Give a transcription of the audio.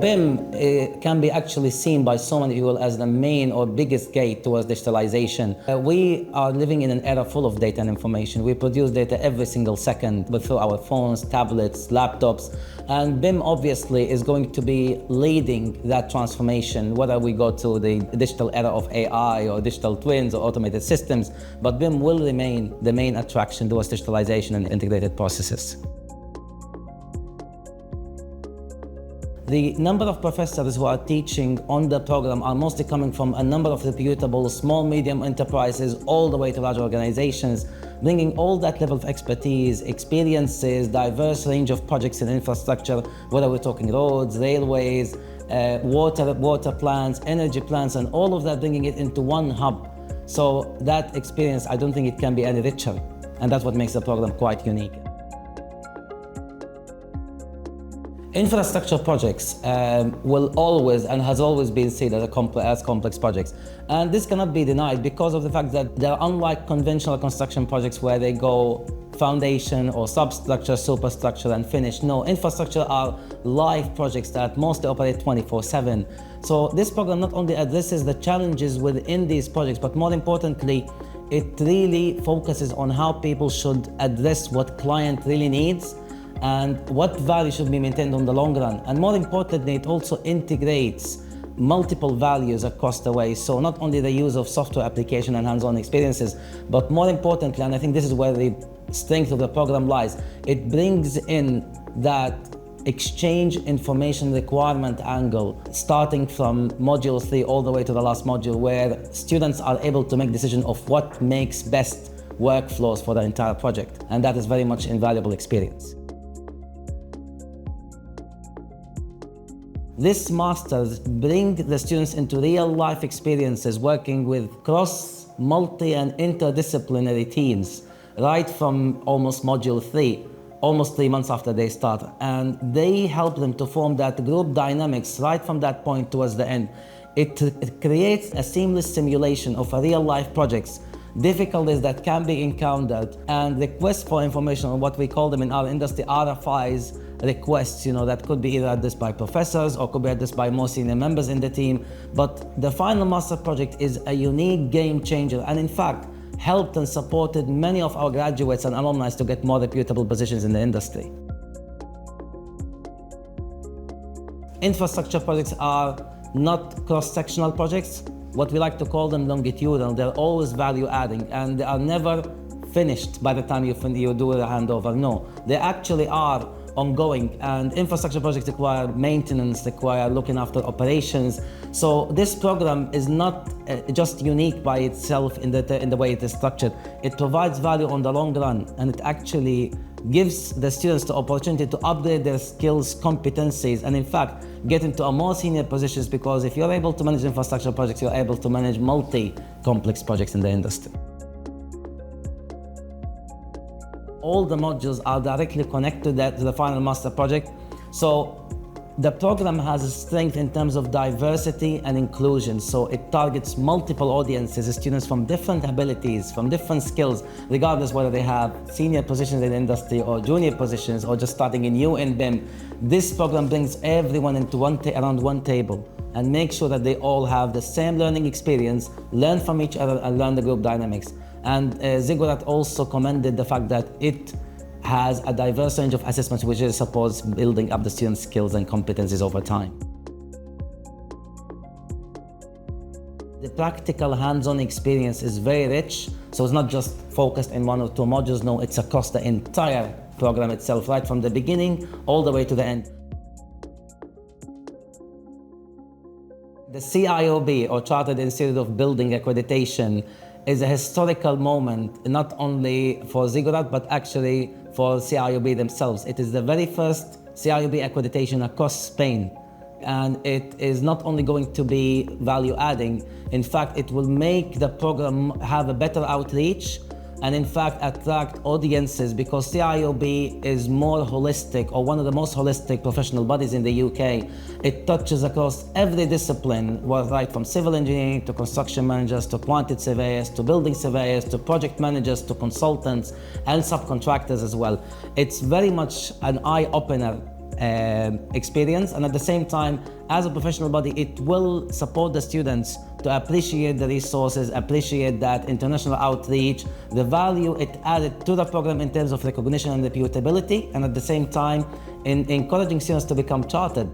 BIM can be actually seen by so many people as the main or biggest gate towards digitalization. We are living in an era full of data and information. We produce data every single second, but through our phones, tablets, laptops, and BIM obviously is going to be leading that transformation, whether we go to the digital era of AI or digital twins or automated systems, but BIM will remain the main attraction towards digitalization and integrated processes. The number of professors who are teaching on the program are mostly coming from a number of reputable small, medium enterprises all the way to large organizations, bringing all that level of expertise, experiences, diverse range of projects in infrastructure, whether we're talking roads, railways, water plants, energy plants, and all of that, bringing it into one hub. So that experience, I don't think it can be any richer, and that's what makes the program quite unique. Infrastructure projects will always and has always been seen as complex projects. And this cannot be denied because of the fact that they're unlike conventional construction projects where they go foundation or substructure, superstructure and finish. No, infrastructure are live projects that mostly operate 24/7. So this program not only addresses the challenges within these projects, but more importantly, it really focuses on how people should address what client really needs and what value should be maintained on the long run. And more importantly, it also integrates multiple values across the way. So not only the use of software application and hands-on experiences, but more importantly, and I think this is where the strength of the program lies, it brings in that exchange information requirement angle, starting from module 3 all the way to the last module, where students are able to make decision of what makes best workflows for the entire project. And that is very much invaluable experience. These masters bring the students into real-life experiences working with cross, multi, and interdisciplinary teams, right from almost module 3, almost 3 months after they start. And they help them to form that group dynamics right from that point towards the end. It creates a seamless simulation of real-life projects, difficulties that can be encountered, and requests for information on what we call them in our industry RFIs, requests, that could be either addressed by professors or could be addressed by more senior members in the team. But the final master project is a unique game changer, and in fact helped and supported many of our graduates and alumni to get more reputable positions in the industry. Infrastructure projects are not cross-sectional projects. What we like to call them longitudinal. They're always value adding, and they are never finished by the time you do the handover. No, they actually are ongoing, and infrastructure projects require maintenance, require looking after operations. So this program is not just unique by itself in the way it is structured. It provides value on the long run, and it actually gives the students the opportunity to upgrade their skills, competencies, and in fact get into a more senior positions, because if you're able to manage infrastructure projects, you're able to manage multi-complex projects in the industry. All the modules are directly connected to the final master project. So the program has a strength in terms of diversity and inclusion. So it targets multiple audiences, students from different abilities, from different skills, regardless whether they have senior positions in the industry or junior positions or just starting new in BIM. This program brings everyone into around one table and makes sure that they all have the same learning experience, learn from each other and learn the group dynamics. And ZIGURAT also commended the fact that it has a diverse range of assessments which supports building up the students' skills and competencies over time. The practical hands-on experience is very rich, so it's not just focused in one or two modules. No, it's across the entire program itself, right from the beginning all the way to the end. The CIOB, or Chartered Institute of Building Accreditation, is a historical moment, not only for ZIGURAT, but actually for CIOB themselves. It is the very first CIOB accreditation across Spain. And it is not only going to be value adding, in fact, it will make the program have a better outreach and in fact attract audiences, because CIOB is more holistic, or one of the most holistic professional bodies in the UK. It touches across every discipline, right from civil engineering to construction managers to quantity surveyors to building surveyors to project managers to consultants and subcontractors as well. It's very much an eye-opener experience, and at the same time, as a professional body, it will support the students to appreciate the resources, appreciate that international outreach, the value it added to the program in terms of recognition and reputability, and at the same time, in encouraging students to become chartered.